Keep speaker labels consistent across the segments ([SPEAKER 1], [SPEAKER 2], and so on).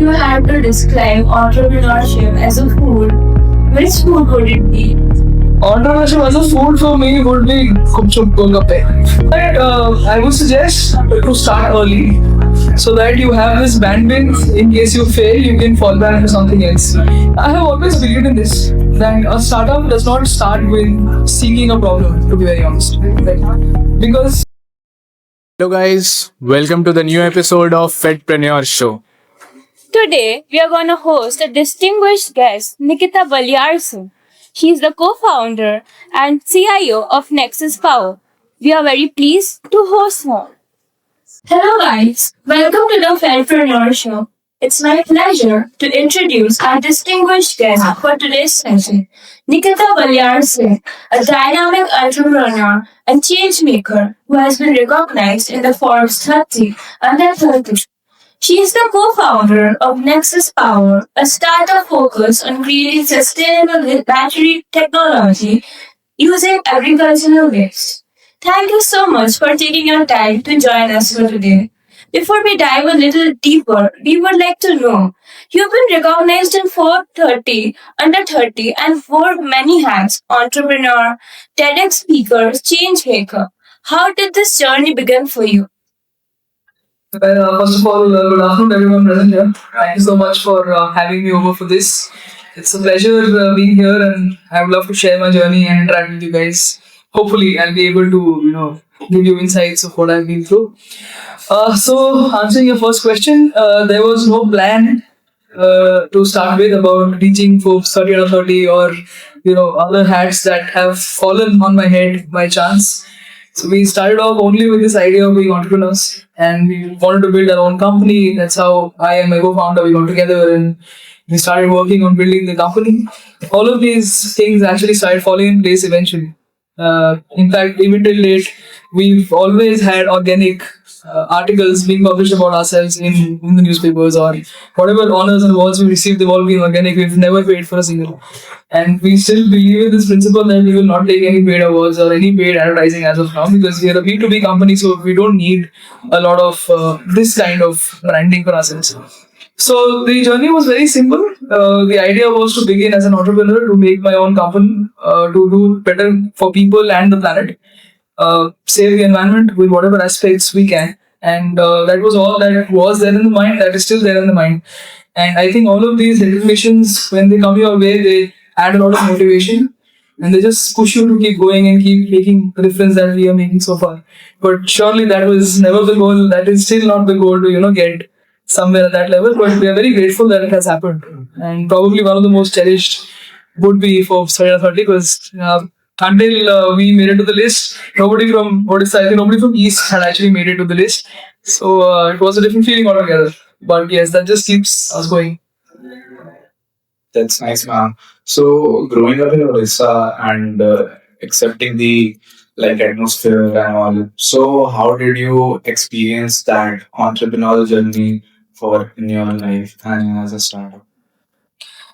[SPEAKER 1] you had to describe entrepreneurship as a food, which food would it be?
[SPEAKER 2] Entrepreneurship as a food for me would be Kupchup Golgappe. But I would suggest to start early so that you have this bandwidth in case you fail, you can fall back to something else. I have always believed in this, that a startup does not start with seeking a problem, to be very honest. Because
[SPEAKER 3] Hello guys, welcome to the new episode of Fedpreneur Show.
[SPEAKER 1] Today, we are going to host a distinguished guest, Nikita Baliarsingh. She is the co-founder and CIO of Nexus Power. We are very pleased to host her. Hello guys, welcome to the Fedpreneur Show. It's my pleasure to introduce our distinguished guest for today's session, Nikita Baliarsingh, a dynamic entrepreneur and change maker who has been recognized in the Forbes 30 Under 30. She is the co-founder of Nexus Power, a startup focused on creating sustainable battery technology using agricultural waste. Thank you so much for taking your time to join us for today. Before we dive a little deeper, we would like to know, you've been recognized in Forbes 30, Under 30 and wore many hats, entrepreneur, TEDx speaker, change maker. How did this journey begin for you?
[SPEAKER 2] First of all, good afternoon everyone present here. Thank you so much for having me over for this. It's a pleasure being here, and I would love to share my journey and interact with you guys. Hopefully, I'll be able to, give you insights of what I've been through. So, answering your first question, there was no plan to start with about reaching Forbes 30 or 30 or, other hats that have fallen on my head by chance. So we started off only with this idea of being entrepreneurs, and we wanted to build our own company. That's how I and my co-founder, we got together and we started working on building the company. All of these things actually started falling in place eventually. In fact, even till date, we've always had organic articles being published about ourselves in the newspapers, or whatever honors and awards we received, they've all been organic. We've never paid for a single. And we still believe in this principle that we will not take any paid awards or any paid advertising as of now, because we are a B2B company, so we don't need a lot of this kind of branding for ourselves. So the journey was very simple. The idea was to begin as an entrepreneur, to make my own company, to do better for people and the planet, save the environment with whatever aspects we can. And that was all that was there in the mind, that is still there in the mind. And I think all of these recognitions, when they come your way, they add a lot of motivation, and they just push you to keep going and keep making the difference that we are making so far. But surely that was never the goal. That is still not the goal to, get somewhere at that level. But we are very grateful that it has happened. And probably one of the most cherished would be Forbes 30, because until we made it to the list, nobody from Odisha, I think nobody from East had actually made it to the list. So it was a different feeling altogether. But yes, that just keeps us going.
[SPEAKER 4] That's nice, man. So, growing up in Odisha and accepting the atmosphere and all. So, how did you experience that entrepreneurial journey for in your life and as a startup?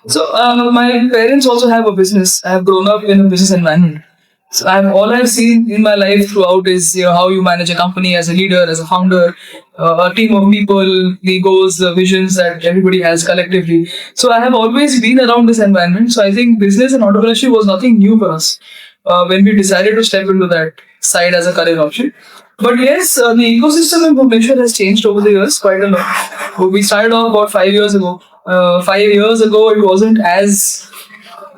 [SPEAKER 2] So my parents also have a business. I have grown up in a business environment. So all I've seen in my life throughout is how you manage a company as a leader, as a founder, a team of people, the goals, the visions that everybody has collectively. So I have always been around this environment. So I think business and entrepreneurship was nothing new for us when we decided to step into that side as a career option. But yes, the ecosystem in Bhubaneswar has changed over the years quite a lot. We started off about 5 years ago. 5 years ago, it wasn't as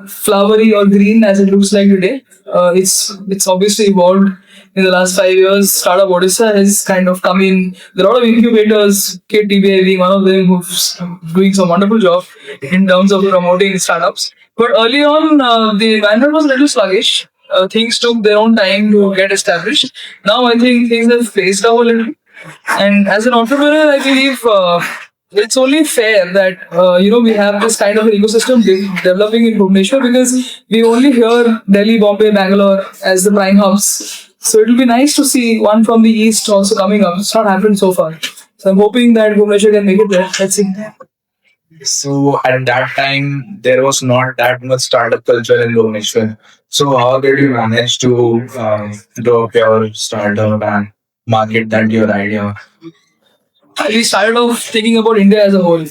[SPEAKER 2] flowery or green as it looks like today. It's obviously evolved in the last 5 years. Startup Odisha has kind of come in. There are a lot of incubators, KIIT being one of them, who's doing some wonderful job in terms of promoting startups. But early on, the environment was a little sluggish. Things took their own time to get established. Now I think things have phased out a little. And as an entrepreneur, I believe it's only fair that we have this kind of an ecosystem developing in Bhubaneswar, because we only hear Delhi, Bombay, Bangalore as the prime hubs. So it will be nice to see one from the east also coming up. It's not happened so far. So I'm hoping that Bhubaneswar can make it there. Let's see.
[SPEAKER 4] So at that time, there was not that much startup culture in Bhubaneswar. So how did you manage to grow up your startup and market that your idea?
[SPEAKER 2] We started off thinking about India as a whole.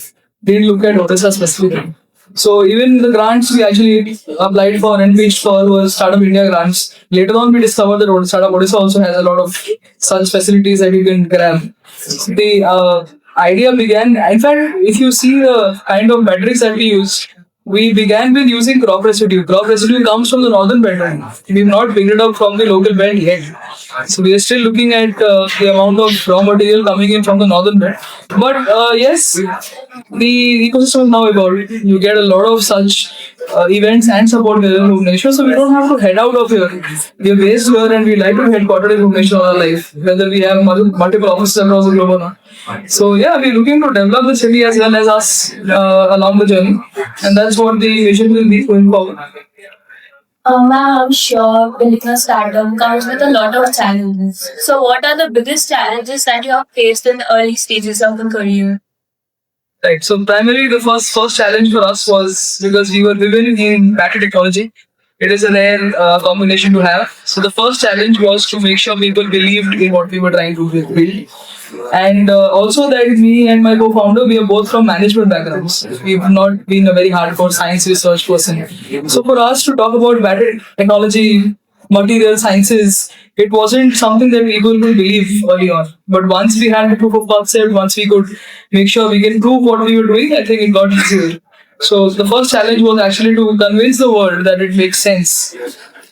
[SPEAKER 2] didn't look at Odisha specifically. So even the grants we actually applied for and pitched for was Startup India grants. Later on, we discovered that Startup Odisha also has a lot of such facilities that you can grab. The idea began. In fact, if you see the kind of metrics that we use, we began with using crop residue. Crop residue comes from the northern belt. We've not picked it up from the local belt yet. So we are still looking at the amount of raw material coming in from the northern belt. But yes, the ecosystem is now evolved. You get a lot of such events and support here in Bhubaneswar, so we don't have to head out of here. We are based here and we like to headquartered in Bhubaneswar all our life, whether we have multiple offices across the globe or not. So yeah, we're looking to develop the city as well as us along the journey, and that's what the vision will be going forward.
[SPEAKER 1] Ma'am, I'm sure building a startup comes with a lot of challenges. So, what are the biggest challenges that you have faced in the early stages of the career?
[SPEAKER 2] Right. So primarily the first challenge for us was because we were living in battery technology. It is a rare combination to have. So the first challenge was to make sure people believed in what we were trying to build, and also that me and my co-founder, we are both from management backgrounds. We've not been a very hardcore science research person. So for us to talk about battery technology, material sciences, it wasn't something that people could believe early on. But once we had the proof of concept, once we could make sure we can prove what we were doing, I think it got easier. So the first challenge was actually to convince the world that it makes sense.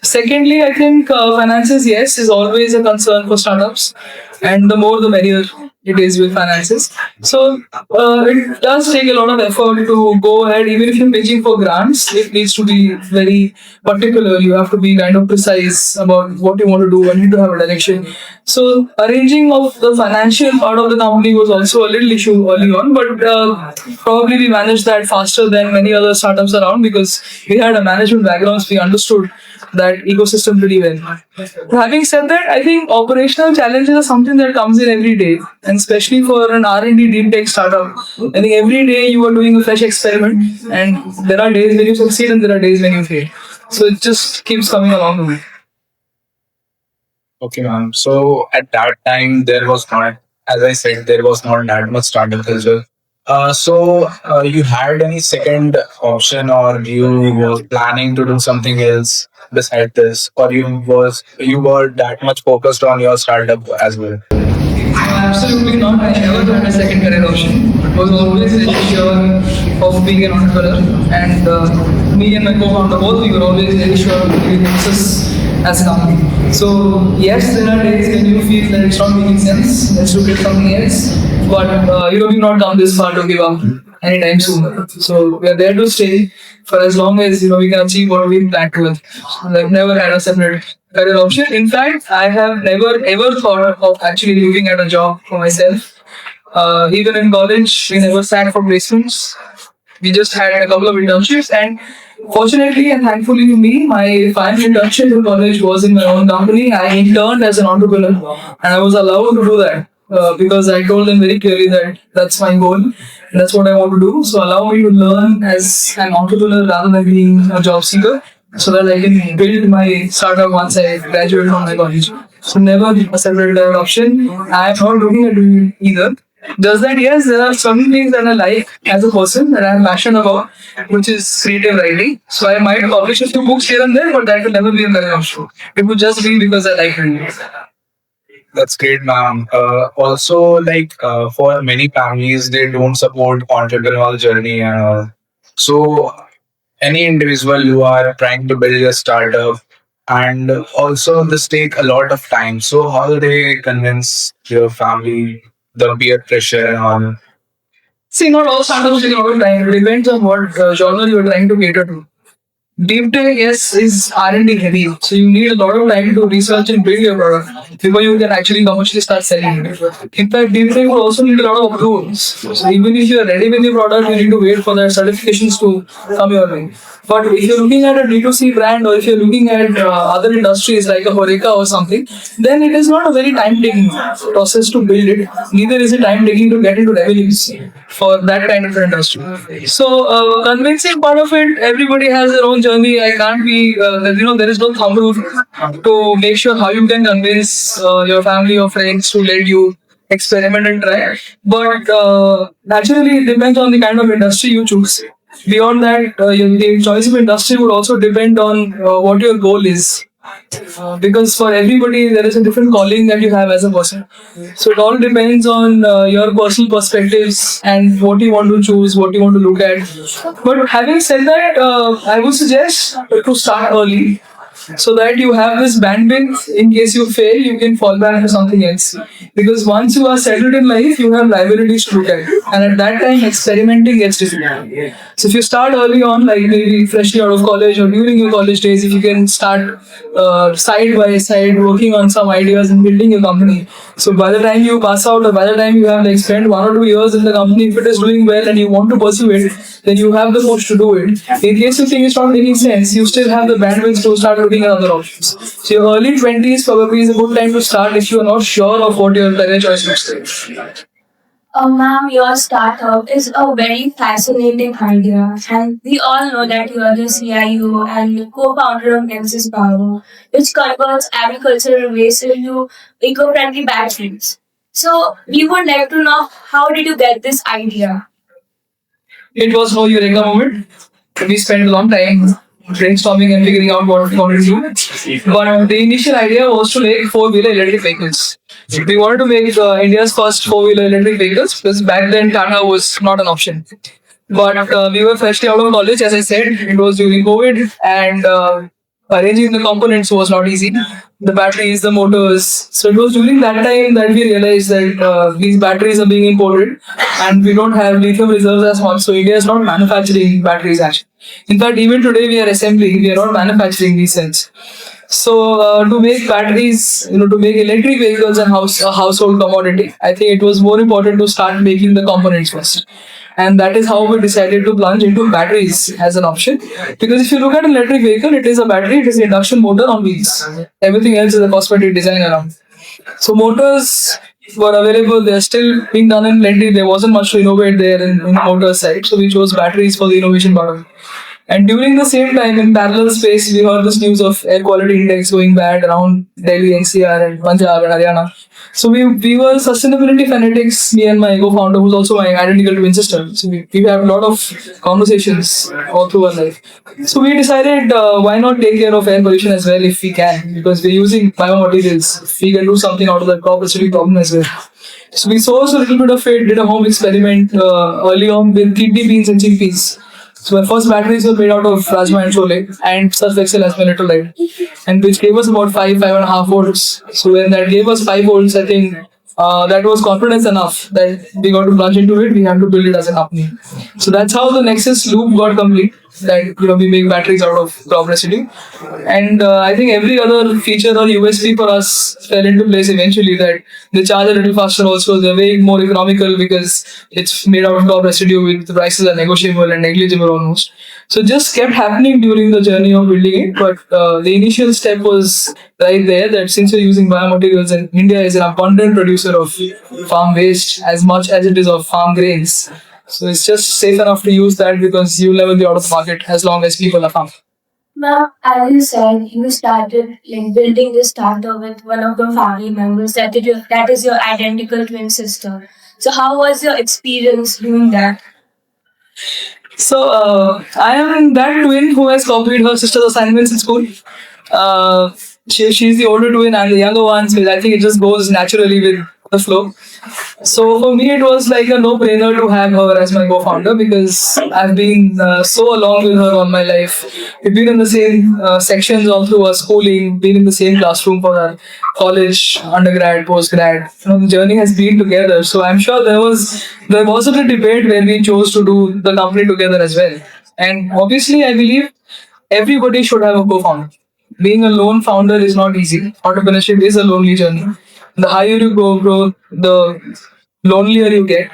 [SPEAKER 2] Secondly, I think finances, yes, is always a concern for startups, and the more the merrier it is with finances. So it does take a lot of effort to go ahead, even if you're pitching for grants. It needs to be very particular. You have to be kind of precise about what you want to do and need to have a direction. So arranging of the financial part of the company was also a little issue early on, but probably we managed that faster than many other startups around because we had a management background. So we understood that ecosystem pretty well. Having said that, I think operational challenges are something that comes in every day, and especially for an R&D deep tech startup. I think every day you are doing a fresh experiment, and there are days when you succeed and there are days when you fail. So it just keeps coming along the way.
[SPEAKER 4] Okay, ma'am. So at that time, there was not, as I said, there was not that much startup culture. You had any second option, or you were planning to do something else beside this, or you were that much focused on your startup as well?
[SPEAKER 2] Absolutely not. I never had a second career option. I was always really sure of being an entrepreneur, and me and my co-founder both, we were always really sure of doing Nexus as a company. So yes, there are days when you feel that it's not making sense. Let's look at something else. But we've not come this far to give up anytime soon. So we are there to stay for as long as we can achieve what we plan to. I've never had a separate career option. In fact, I have never ever thought of actually looking at a job for myself. Even in college, we never sat for placements. We just had a couple of internships, and fortunately and thankfully to me, my final internship in college was in my own company. I interned as an entrepreneur, and I was allowed to do that because I told them very clearly that that's my goal and that's what I want to do. So allow me to learn as an entrepreneur rather than being a job seeker, so that I can build my startup once I graduate from my college. So never a separate option. I am not looking at doing it either. Does that? Yes, there are some things that I like as a person that I am passionate about, which is creative writing. So I might publish a few books here and there, but that will never be a career option. It would just be because I like reading.
[SPEAKER 4] That's great, ma'am. For many families, they don't support entrepreneurial journey and all. So any individual who are trying to build a startup, and also this take a lot of time. So how do they convince your family, the peer pressure and all?
[SPEAKER 2] See, not all startups take a lot of time. It depends on what genre you are trying to cater to. Deep tech, yes, is R&D heavy. So you need a lot of time to research and build your product before you can actually commercially start selling it. In fact, deep tech will also need a lot of approvals. So even if you are ready with your product, you need to wait for the certifications to come your way. But if you're looking at a D2C brand, or if you're looking at other industries like a Horeca or something, then it is not a very time-taking process to build it. Neither is it time-taking to get into revenues for that kind of industry. So convincing part of it, everybody has their own journey. I can't be, there is no thumb rule to make sure how you can convince your family or friends to let you experiment and try. But naturally, it depends on the kind of industry you choose. Beyond that, the choice of industry would also depend on what your goal is. Because for everybody, there is a different calling that you have as a person. So it all depends on your personal perspectives and what you want to choose, what you want to look at. But having said that, I would suggest to start early so that you have this bandwidth in case you fail, you can fall back to something else. Because once you are settled in life, you have liabilities to look at. And at that time, experimenting gets difficult. So if you start early on, like maybe freshly out of college or during your college days, if you can start side by side working on some ideas and building your company. So by the time you pass out or by the time you have like spent 1 or 2 years in the company, if it is doing well and you want to pursue it, then you have the push to do it. In case you think it's not making sense, you still have the bandwidth to start looking at other options. So your early 20s probably is a good time to start if you are not sure of what your career choice looks like.
[SPEAKER 1] Ma'am, your startup is a very fascinating idea, and we all know that you are the CIO and co-founder of Nexus Power, which converts agricultural waste into eco-friendly batteries. So, we would like to know how did you get this idea?
[SPEAKER 2] It was no eureka moment. We spent a long time brainstorming and figuring out what we wanted to do. But the initial idea was to make four-wheeler electric vehicles. We wanted to make India's first four-wheeler electric vehicles because back then Tata was not an option. But we were freshly out of college, as I said. It was during COVID, and arranging the components was not easy. The batteries, the motors. So it was during that time that we realized that these batteries are being imported, and we don't have lithium reserves as much. So India is not manufacturing batteries actually. In fact, even today we are assembling. We are not manufacturing these cells. So to make batteries, to make electric vehicles and a household commodity, I think it was more important to start making the components first. And that is how we decided to plunge into batteries as an option. Because if you look at an electric vehicle, it is a battery, it is an induction motor on wheels. Everything else is a cosmetic design around. So motors were available, they are still being done in plenty. There wasn't much to innovate there in the motor side. So we chose batteries for the innovation part of it. And during the same time, in parallel space, we heard this news of air quality index going bad around Delhi, NCR, and Punjab and Haryana. So we were sustainability fanatics, me and my co-founder, who's also my identical twin sister. So we have a lot of conversations all through our life. So we decided why not take care of air pollution as well if we can, because we're using biomaterials. We can do something out of the crop residue problem as well. So we sourced a little bit of it, did a home experiment early on with kidney beans and chickpeas. So my first batteries were made out of Rajma and Chole and Surf Excel as my little light, and which gave us about 5.5 volts. So when that gave us 5 volts, I think that was confidence enough that we got to plunge into it. We have to build it as a company. So that's how the Nexus loop got complete. That we make batteries out of crop residue, and I think every other feature or USP for us fell into place eventually. That they charge a little faster, also they're way more economical because it's made out of crop residue. With the prices are negotiable and negligible almost. So just kept happening during the journey of building it. But the initial step was right there. That since we're using biomaterials and India is an abundant producer of farm waste as much as it is of farm grains. So it's just safe enough to use that because you'll never be out of the market as long as people are farming.
[SPEAKER 1] Ma'am, as you said, you started like building this startup with one of the family members that is your identical twin sister. So how was your experience doing that?
[SPEAKER 2] So I am that twin who has copied her sister's assignments in school. She's the older twin, I'm the younger one, so I think it just goes naturally with the flow. So for me, it was like a no-brainer to have her as my co-founder because I've been so along with her all my life. We've been in the same sections all through our schooling, been in the same classroom for our college, undergrad, postgrad. The journey has been together. So I'm sure there wasn't a debate where we chose to do the company together as well. And obviously, I believe everybody should have a co-founder. Being a lone founder is not easy. Entrepreneurship is a lonely journey. The higher you go, bro, the lonelier you get,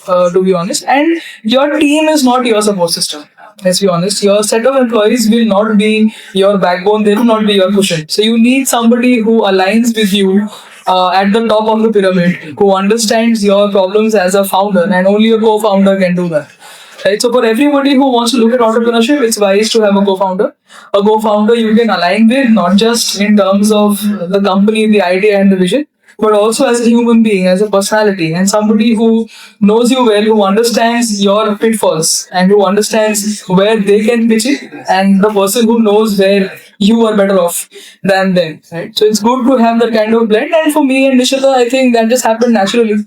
[SPEAKER 2] to be honest. And your team is not your support system. Let's be honest. Your set of employees will not be your backbone. They will not be your cushion. So you need somebody who aligns with you at the top of the pyramid, who understands your problems as a founder, and only a co-founder can do that. Right? So for everybody who wants to look at entrepreneurship, it's wise to have a co-founder. A co-founder you can align with, not just in terms of the company, the idea and the vision, but also as a human being, as a personality, and somebody who knows you well, who understands your pitfalls, and who understands where they can pitch it, and the person who knows where you are better off than them. Right. So it's good to have that kind of blend. And for me and Nishita, I think that just happened naturally.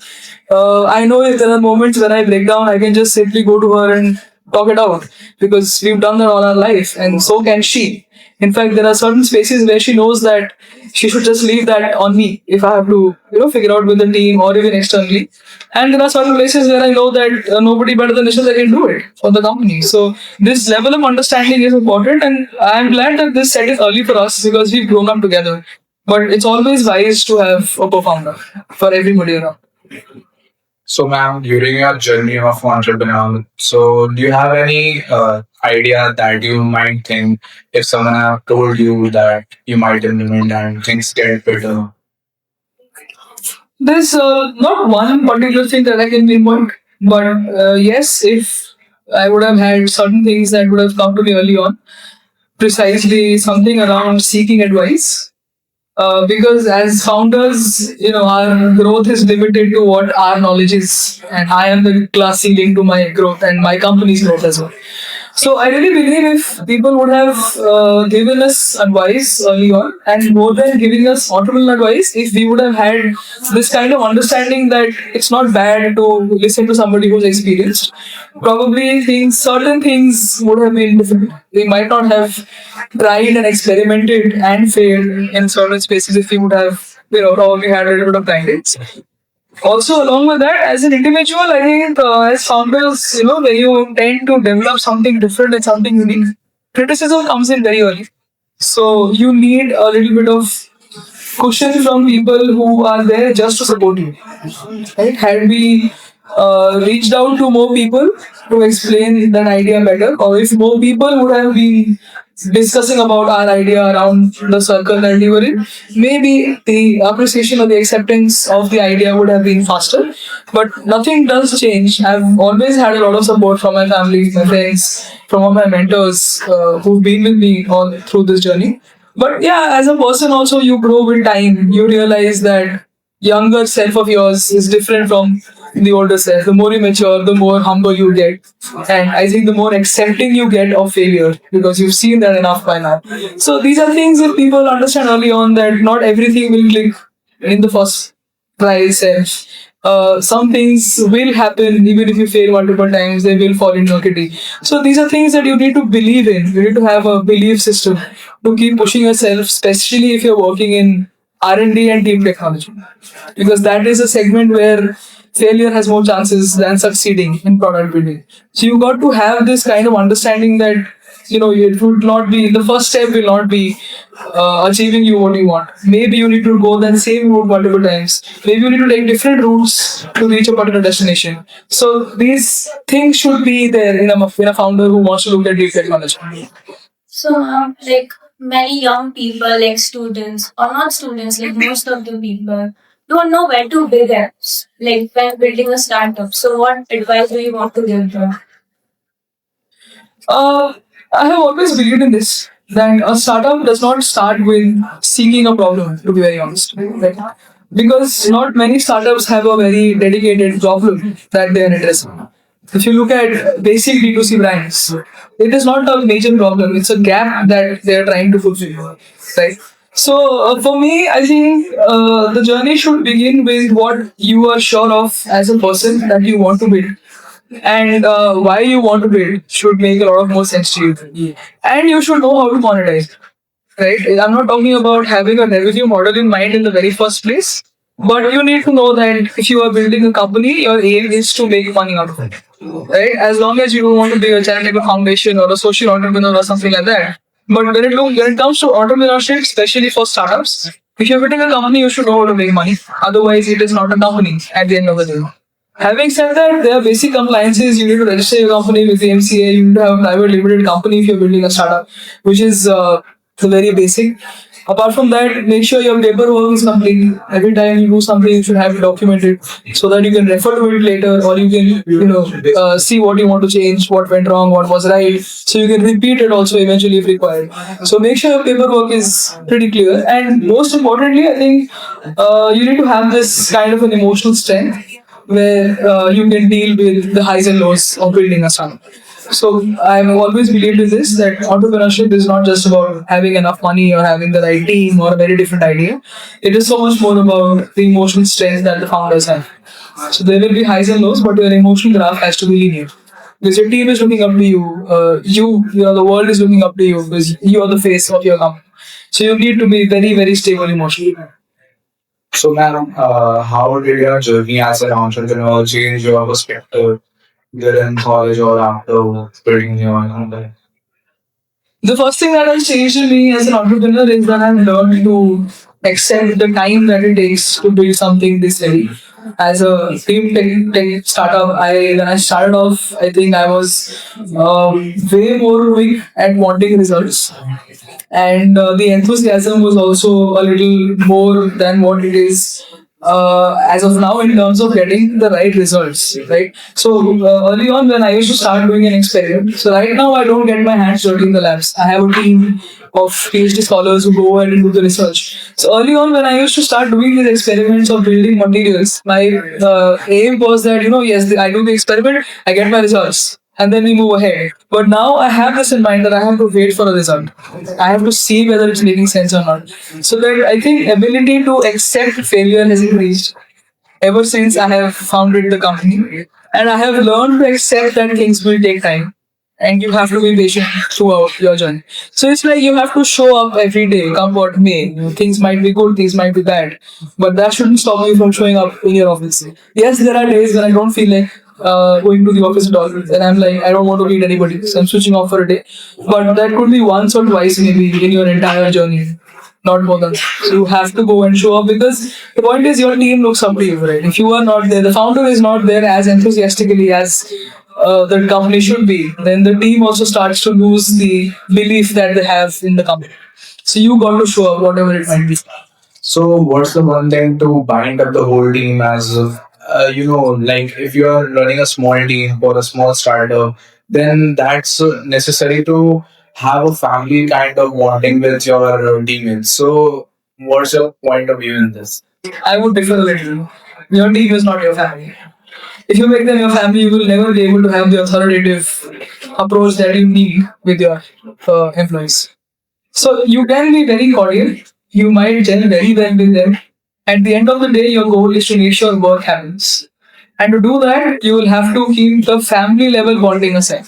[SPEAKER 2] I know if there are moments when I break down, I can just simply go to her and talk it out because we've done that all our life, and so can she. In fact, there are certain spaces where she knows that she should just leave that on me if I have to, figure out with the team or even externally. And there are certain places where I know that nobody better than Nishita can do it for the company. So this level of understanding is important, and I'm glad that this set is early for us because we've grown up together. But it's always wise to have a co-founder for everybody around.
[SPEAKER 4] So, ma'am, during your journey of entrepreneurial, so do you have any idea that you might think if someone have told you that you might implement and things get better?
[SPEAKER 2] There's not one particular thing that I can pinpoint, but yes, if I would have had certain things that would have come to me early on, precisely something around seeking advice. Because as founders, our growth is limited to what our knowledge is, and I am the glass ceiling to my growth and my company's growth as well. So I really believe if people would have given us advice early on, and more than giving us entrepreneurial advice, if we would have had this kind of understanding that it's not bad to listen to somebody who's experienced, probably certain things would have been different. We might not have tried and experimented and failed in certain spaces if we would have, probably had a little bit of guidance. Also, along with that, as an individual, I think as founders, when you tend to develop something different and something unique, criticism comes in very early. So you need a little bit of cushion from people who are there just to support you. Right? Had we reached out to more people to explain that idea better, or if more people would have been discussing about our idea around the circle that we were in, maybe the appreciation or the acceptance of the idea would have been faster. But nothing does change. I've always had a lot of support from my family, my friends, from all my mentors who've been with me all through this journey. But yeah, as a person also, you grow with time. You realize that younger self of yours is different from the older self. The more you mature, the more humble you get. And I think the more accepting you get of failure because you've seen that enough by now. So these are things that people understand early on that not everything will click in the first try itself. Some things will happen even if you fail multiple times, they will fall into a kitty. So these are things that you need to believe in. You need to have a belief system to keep pushing yourself, especially if you're working in R&D and team technology. Because that is a segment where failure has more chances than succeeding in product building. So you got to have this kind of understanding that it would not be the first step will not be achieving you what you want. Maybe you need to go that same route multiple times. Maybe you need to take different routes to reach a particular destination. So these things should be there in a founder who wants to look at deep technology.
[SPEAKER 1] So, like many young people, like students, or not students, like most of the people, don't know where to begin, like when building a startup. So, what advice do you want to give them?
[SPEAKER 2] I have always believed in this that a startup does not start with seeking a problem, to be very honest. Right? Because not many startups have a very dedicated problem that they are addressing. If you look at basic B2C brands, it is not a major problem, it's a gap that they are trying to fulfill. Right? So, for me, I think the journey should begin with what you are sure of as a person that you want to build and why you want to build should make a lot of more sense to you. And you should know how to monetize. Right? I'm not talking about having a revenue model in mind in the very first place, but you need to know that if you are building a company, your aim is to make money out of it. Right? As long as you don't want to be a charitable foundation or a social entrepreneur or something like that. But when it comes to entrepreneurship, especially for startups, if you're building a company, you should know how to make money. Otherwise, it is not a company at the end of the day. Having said that, there are basic compliances. You need to register your company with the MCA. You need to have a private limited company if you're building a startup, which is the very basic. Apart from that, make sure your paperwork is complete. Every time you do something, you should have it documented so that you can refer to it later, or you can, see what you want to change, what went wrong, what was right. So you can repeat it also eventually if required. So make sure your paperwork is pretty clear. And most importantly, I think you need to have this kind of an emotional strength where you can deal with the highs and lows of building a startup. So I've always believed in this, that entrepreneurship is not just about having enough money or having the right team or a very different idea. It is so much more about the emotional strength that the founders have. So there will be highs and lows, but your emotional graph has to be linear. Because your team is looking up to you, the world is looking up to you because you are the face of your company. So you need to be very, very stable emotionally.
[SPEAKER 4] So, ma'am, how did your journey as an entrepreneur change your perspective, either in college or after building your own?
[SPEAKER 2] The first thing that has changed in me as an entrepreneur is that I've learned to accept the time that it takes to build something this heavy. As a team tech startup, when I started off, I think I was way more quick at wanting results, and the enthusiasm was also a little more than what it is as of now in terms of getting the right results, right? So early on when I used to start doing an experiment, so right now I don't get my hands dirty in the labs. I have a team of PhD scholars who go ahead and do the research. So early on when I used to start doing these experiments of building materials, my aim was that, yes, I do the experiment, I get my results, and then we move ahead. But now I have this in mind that I have to wait for a result. I have to see whether it's making sense or not. So that I think ability to accept failure has increased ever since I have founded the company. And I have learned to accept that things will take time. And you have to be patient throughout your journey. So it's like you have to show up every day, come what may. Things might be good, things might be bad. But that shouldn't stop you from showing up in your office. Yes, there are days when I don't feel like going to the office at all. And I'm like, I don't want to meet anybody. So I'm switching off for a day. But that could be once or twice maybe in your entire journey. Not more than that. So you have to go and show up because the point is your team looks up to you, right? If you are not there, the founder is not there as enthusiastically as the company should be, then the team also starts to lose the belief that they have in the company. So you got to show up whatever it might be.
[SPEAKER 4] So, what's the one thing to bind up the whole team as of, like if you are running a small team or a small startup, then that's necessary to have a family kind of bonding with your teammates. So, what's your point of view in this?
[SPEAKER 2] I would differ a little. Your team is not your family. If you make them your family, you will never be able to have the authoritative approach that you need with your employees. So you can be very cordial. You might gel very well with them. At the end of the day, your goal is to make sure work happens. And to do that, you will have to keep the family level bonding aside.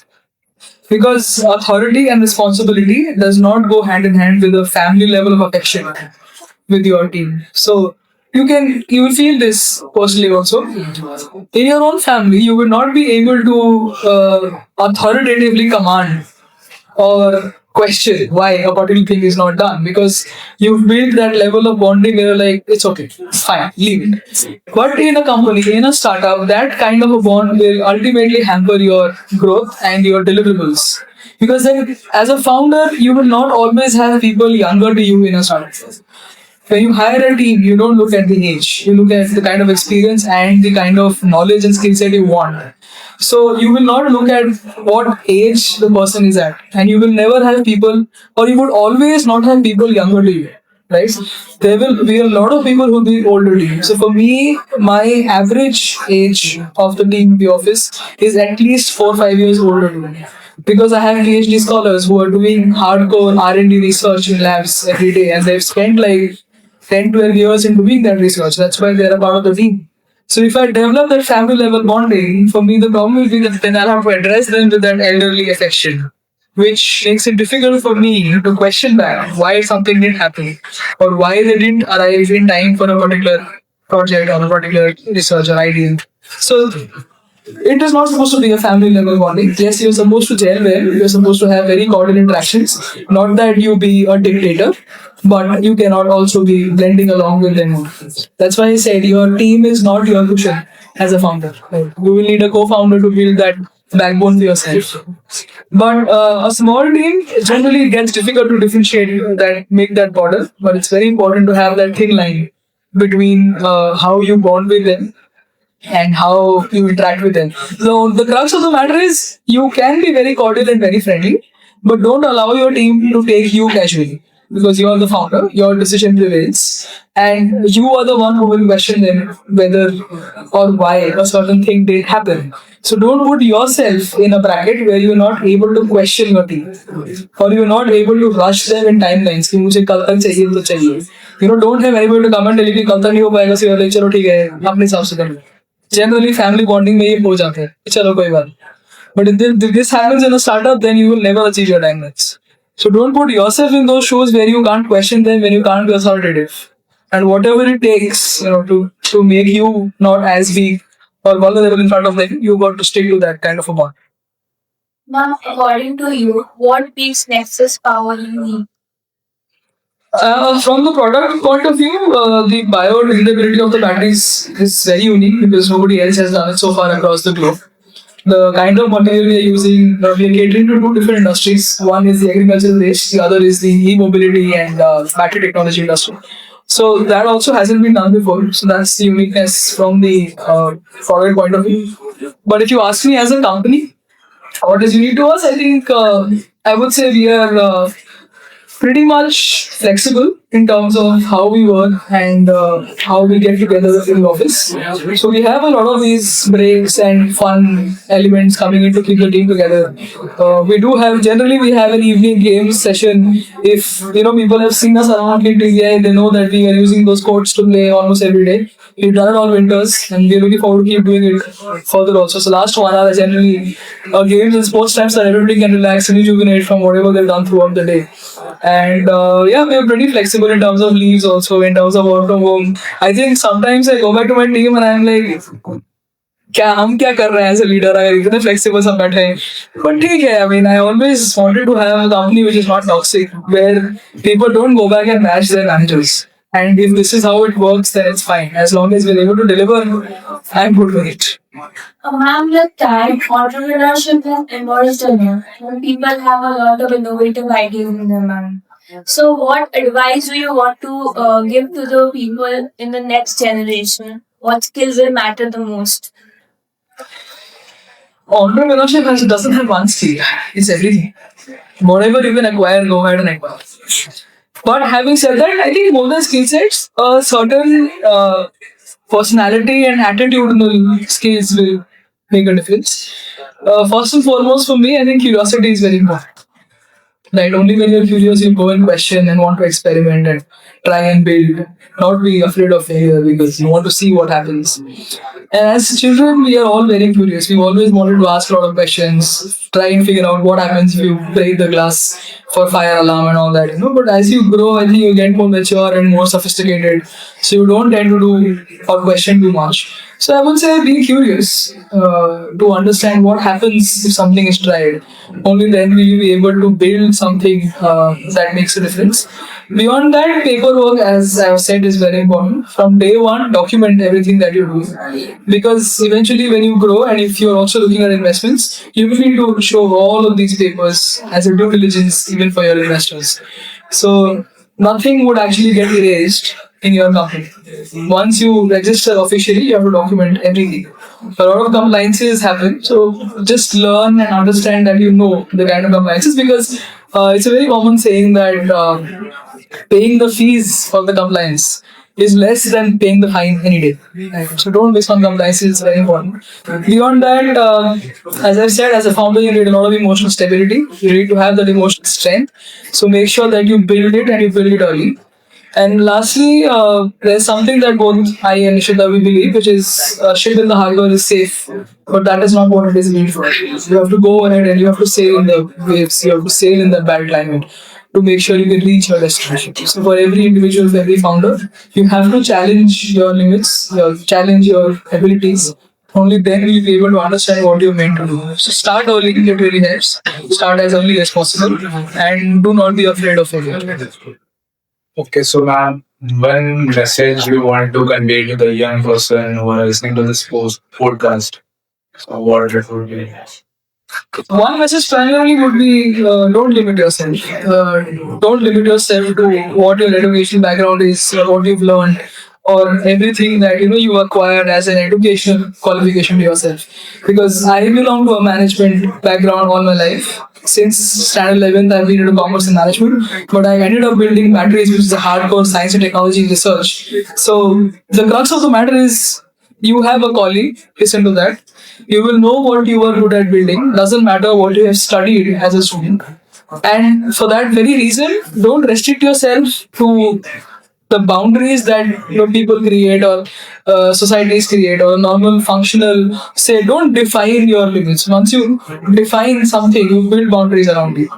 [SPEAKER 2] Because authority and responsibility does not go hand in hand with a family level of affection with your team. So you will feel this personally also. In your own family, you will not be able to authoritatively command or question why a particular thing is not done because you've built that level of bonding where you're like, it's okay, it's fine, leave it. But in a company, in a startup, that kind of a bond will ultimately hamper your growth and your deliverables. Because then, as a founder, you will not always have people younger to you in a startup. When you hire a team, you don't look at the age. You look at the kind of experience and the kind of knowledge and skill set you want. So you will not look at what age the person is at. And you will never have people, or you would always not have people younger to you. Right? There will be a lot of people who will be older to you. So for me, my average age of the team in the office is at least 4 or 5 years older to me. Because I have PhD scholars who are doing hardcore R&D research in labs every day and they've spent like 10, 12 years in doing that research. That's why they're a part of the team. So if I develop that family level bonding, for me the problem will be that then I'll have to address them with that elderly affection, which makes it difficult for me to question back why something didn't happen or why they didn't arrive in time for a particular project or a particular research or idea. So it is not supposed to be a family level bonding. Yes, you're supposed to gel well, you're supposed to have very cordial interactions. Not that you be a dictator, but you cannot also be blending along with them. That's why I said your team is not your cushion as a founder. Right? You will need a co-founder to build that backbone to yourself. But a small team generally gets difficult to differentiate that, make that border. But it's very important to have that thin line between how you bond with them and how you interact with them. So the crux of the matter is you can be very cordial and very friendly, but don't allow your team to take you casually because you are the founder, your decision prevails, and you are the one who will question them whether or why a certain thing did happen. So don't put yourself in a bracket where you're not able to question your team or you're not able to rush them in timelines कि मुझे कल तक चाहिए तो चाहिए. Don't have anybody to come and tell you कि कल तक नहीं हो पाएगा, so you're like चलो ठीक है अपने हिसाब से कर लो. Generally family bonding में ये हो जाते हैं चलो कोई बात. But if this happens in a startup, then you will never achieve your timelines. So don't put yourself in those shoes where you can't question them, when you can't be authoritative. And whatever it takes, to make you not as weak or vulnerable in front of them, you got to stick to that kind of a bond.
[SPEAKER 1] Now, according to you, what makes Nexus Power unique?
[SPEAKER 2] From the product point of view, the biodegradability of the batteries is very unique because nobody else has done it so far across the globe. The kind of material we are using, we are catering to two different industries. One is the agricultural waste, the other is the e-mobility and battery technology industry. So that also hasn't been done before. So that's the uniqueness from the product point of view. But if you ask me as a company, what is unique to us? I think I would say we are pretty much flexible in terms of how we work and how we get together in the office. So we have a lot of these breaks and fun elements coming in to keep the team together. Generally we have an evening games session. If people have seen us around KIIT, they know that we are using those courts to play almost every day. We've done it all winters and we're looking forward to keep doing it further also. So last 1 hour generally games and sports times so everybody can relax and rejuvenate from whatever they've done throughout the day. And we're pretty flexible in terms of leaves also, in terms of work from home. I think sometimes I go back to my team and I'm like, हम क्या कर रहे हैं as a leader अगर इतने flexible सब बैठे हैं. But ठीक है, I mean, I always wanted to have a company which is not toxic, where people don't go back and match their managers. And if this is how it works, then it's fine. As long as we're able to deliver, I'm good with it.
[SPEAKER 1] Around the time, entrepreneurship has emerged again, when people have a lot of innovative ideas in their mind. So, what advice do you want to give to the people in the next generation? What skills will matter the most?
[SPEAKER 2] Entrepreneurship doesn't have one skill. It's everything. Whatever you can acquire, go ahead and acquire. But having said that, I think more than skill sets, a certain personality and attitudinal skills will make a difference. First and foremost, for me, I think curiosity is very important. Right? Only when you're curious, you go and question and want to experiment and try and build. Not be afraid of failure because you want to see what happens. And as children, we are all very curious. We've always wanted to ask a lot of questions, try and figure out what happens if you break the glass for fire alarm and all that. But as you grow, I think you get more mature and more sophisticated. So you don't tend to do or question too much. So I would say be curious to understand what happens if something is tried. Only then will you be able to build something that makes a difference. Beyond that, paperwork, as I've said, is very important. From day one, document everything that you do. Because eventually when you grow and if you're also looking at investments, you will need to show all of these papers as a due diligence even for your investors. So nothing would actually get erased in your company. Once you register officially, you have to document everything. A lot of compliances happen, so just learn and understand that you know the kind of compliances because it's a very common saying that paying the fees for the compliance is less than paying the fine any day. Right? So don't miss on compliance, it's very important. Beyond that, as I've said, as a founder, you need a lot of emotional stability. You need to have that emotional strength. So make sure that you build it and you build it early. And lastly, there's something that both I and Nishita we believe, which is ship in the harbor is safe, but that is not what it is meant for. You have to go ahead and you have to sail in the waves, you have to sail in the bad climate to make sure you can reach your destination. So for every individual, for every founder, you have to challenge your limits, challenge your abilities. Only then will you be able to understand what you're meant to do. So start early, it really helps. Start as early as possible and do not be afraid of failure.
[SPEAKER 4] Okay, so ma'am, one message you want to convey to the young person who are listening to this podcast, so what it would be?
[SPEAKER 2] One message primarily would be don't limit yourself. Don't limit yourself to what your education background is, or what you've learned, or everything that you acquired as an education qualification to yourself. Because I belong to a management background all my life. Since standard 11th, I've been into commerce and management, but I ended up building batteries, which is a hardcore science and technology research. So the crux of the matter is you have a calling, listen to that. You will know what you are good at building, doesn't matter what you have studied as a student. And for that very reason, don't restrict yourself to the boundaries that people create, or societies create, or normal functional say. Don't define your limits. Once you define something, you build boundaries around you.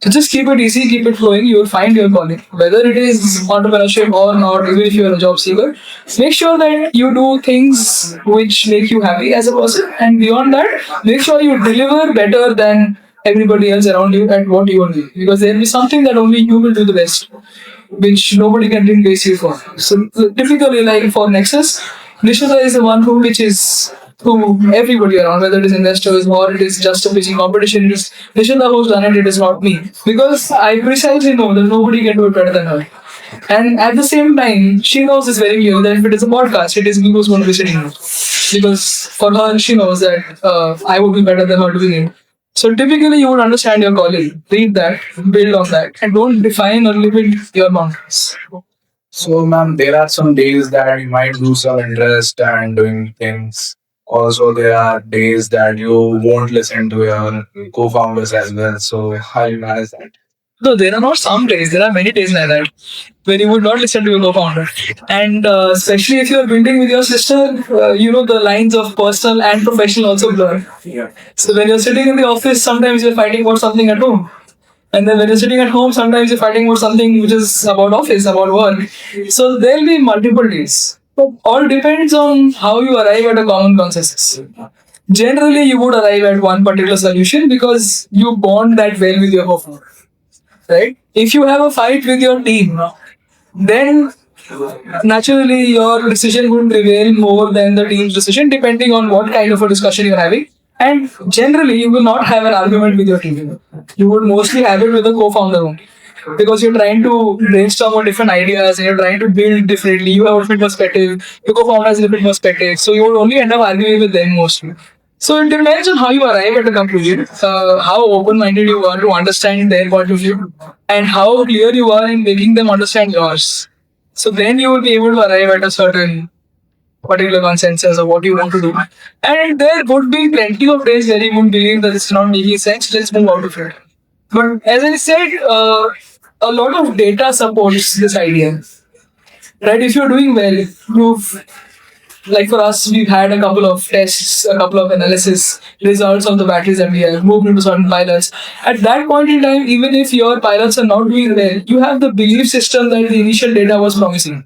[SPEAKER 2] So just keep it easy, keep it flowing. You will find your calling, whether it is entrepreneurship or not. Even if you are a job seeker, make sure that you do things which make you happy as a person, and beyond that, make sure you deliver better than everybody else around you at what you are doing, because there will be something that only you will do the best, which nobody can replace you for. So typically, like for Nexus, Nishita is the one which is to everybody around, whether it is investors or it is just a pitching competition. It is Nishita who's done it. It is not me, because I precisely know that nobody can do it better than her. And at the same time, she knows this very clearly that if it is a podcast, it is me who's going to be sitting here. Because for her, she knows that I would be better than her doing it. So typically, you would understand your calling, read that, build on that, and don't define or limit your boundaries.
[SPEAKER 4] So, ma'am, there are some days that you might lose some interest and doing things. Also, there are days that you won't listen to your co-founders as well. So, how you manage that?
[SPEAKER 2] No, there are not some days. There are many days like that where you would not listen to your co-founder, and especially if you are building with your sister, the lines of personal and professional also blur. So when you're sitting in the office, sometimes you're fighting about something at home. And then when you're sitting at home, sometimes you're fighting about something which is about office, about work. So there'll be multiple days. All depends on how you arrive at a common consensus. Generally, you would arrive at one particular solution because you bond that well with your co-founder, right? If you have a fight with your team, then naturally your decision would prevail more than the team's decision, depending on what kind of a discussion you're having. And generally, you will not have an argument with your team. You would mostly have it with the co-founder only, because you're trying to brainstorm on different ideas and you're trying to build differently. You have a different perspective, your co-founder has a different perspective, so you would only end up arguing with them mostly. So it depends on how you arrive at a conclusion, how open-minded you are to understand their point of view, and how clear you are in making them understand yours. So then you will be able to arrive at a certain particular consensus of what you want to do. And there would be plenty of days where you would believe that it's not making sense, let's move out of it. But as I said, a lot of data supports this idea. Right? If you're doing well, you've, like for us, we've had a couple of tests, a couple of analysis results of the batteries that we have, moved into certain pilots. At that point in time, even if your pilots are not doing well, you have the belief system that the initial data was promising.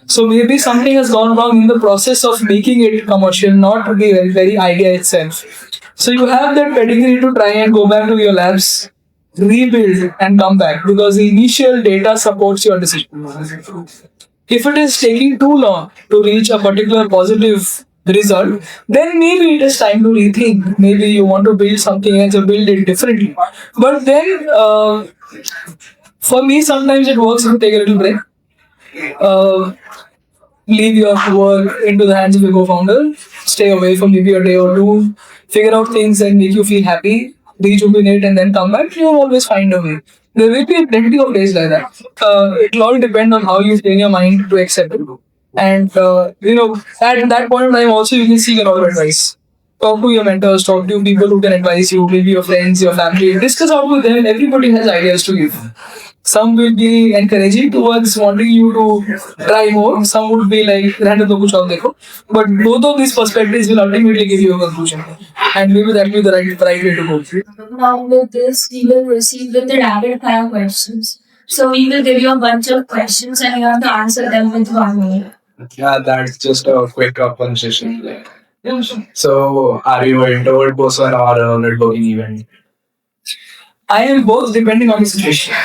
[SPEAKER 2] So maybe something has gone wrong in the process of making it commercial, not the very idea itself. So you have that pedigree to try and go back to your labs, rebuild and come back, because the initial data supports your decision. If it is taking too long to reach a particular positive result, then maybe it is time to rethink. Maybe you want to build something else or build it differently. But then, for me, sometimes it works if you take a little break. Leave your work into the hands of your co-founder, stay away for maybe a day or two, figure out things that make you feel happy, rejuvenate, and then come back. You'll always find a way. There will be plenty of days like that. It'll all depend on how you train your mind to accept it. And, at that point in time, also, you can seek a lot of advice. Talk to your mentors, talk to people who can advise you, maybe your friends, your family. Discuss out with them. Everybody has ideas to give. Some will be encouraging towards wanting you to try more. Some would be like, "रहने दो, कुछ और देखो." But both of these perspectives will ultimately give you a conclusion. And maybe that will be the right way to go.
[SPEAKER 1] Now with this, we will proceed with the rapid fire questions. So we will give you a bunch of questions and you have to answer them with 1 minute.
[SPEAKER 4] Yeah, that's just a quick conversation. So, are you an introvert person or a networking event?
[SPEAKER 2] I am both, depending on the situation.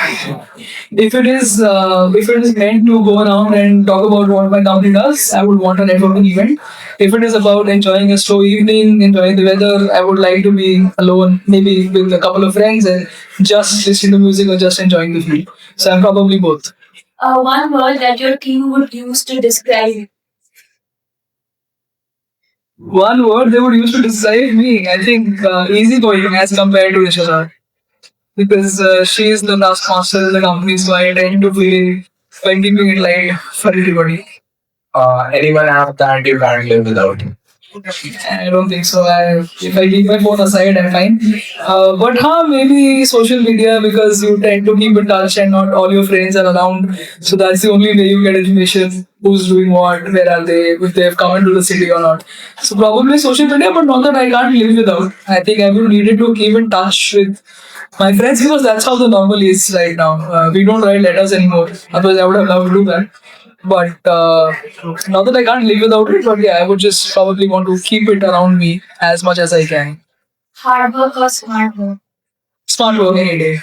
[SPEAKER 2] If it is meant to go around and talk about what my company does, I would want a networking event. If it is about enjoying a slow evening, enjoying the weather, I would like to be alone, maybe with a couple of friends and just listening to music or just enjoying the view. So I'm probably both. One word that your team would use to describe. One word they would use to describe me, I think easygoing as compared to Ishara. Because she is the last master in the company, so I tend to feel like keeping it light for everybody.
[SPEAKER 4] Anyone have that you can't live without?
[SPEAKER 2] I don't think so. If I keep my phone aside, I'm fine. But maybe social media because you tend to keep in touch and not all your friends are around. So that's the only way you get information. Who's doing what? Where are they? If they have come into the city or not. So probably social media, but not that I can't live without. I think I will needed to keep in touch with my friends because that's how the normal is right now. We don't write letters anymore. Otherwise, I would have loved to do that. But not that I can't live without it, but yeah, I would just probably want to keep it around me as much as I can. Hard work or smart work? Smart work any day.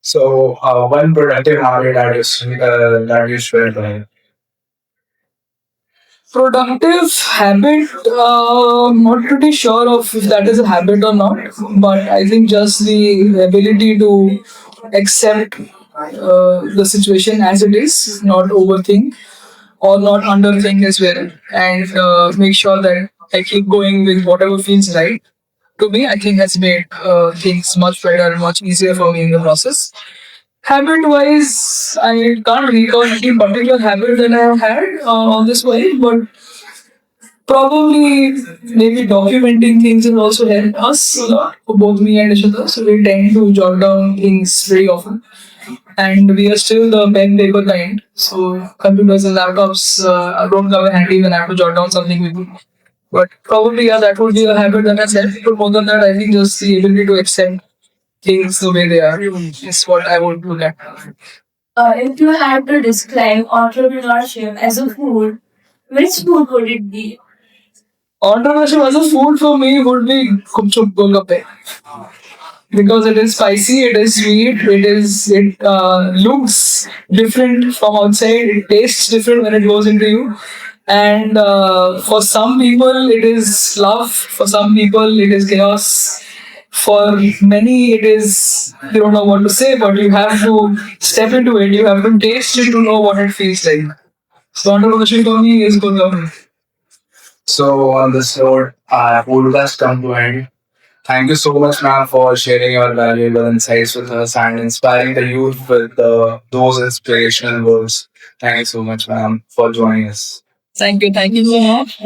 [SPEAKER 4] So, one productive habit that you swear by.
[SPEAKER 2] Productive habit, not pretty sure of if that is a habit or not, but I think just the ability to accept the situation as it is, not overthink or not underthink as well, and make sure that I keep going with whatever feels right to me. I think has made things much better and much easier for me in the process. Habit wise, I can't recall any particular habit that I have had on this way, but probably maybe documenting things has also helped us a lot for both me and Ishita. So we tend to jot down things very often. And we are still the pen paper kind. So computers and laptops don't come in handy when I have to jot down something quickly. But probably yeah, that would be a habit that has helped. But more than that, I think just the ability to accept things the way they are is what I would look at. If you had to describe entrepreneurship as a food, which food would it be? Entrepreneurship as a food for me would be Kumchup Golgappe because it is spicy, it is sweet, it looks different from outside, it tastes different when it goes into you. And for some people, it is love. For some people, it is chaos. For many, it is they don't know what to say, but you have to step into it. You have to taste it to know what it feels like. So entrepreneurship for me is good.
[SPEAKER 4] So, on this note, our podcast come to end. Thank you so much, ma'am, for sharing your valuable insights with us and inspiring the youth with those inspirational words. Thank you so much, ma'am, for joining us.
[SPEAKER 2] Thank you so much.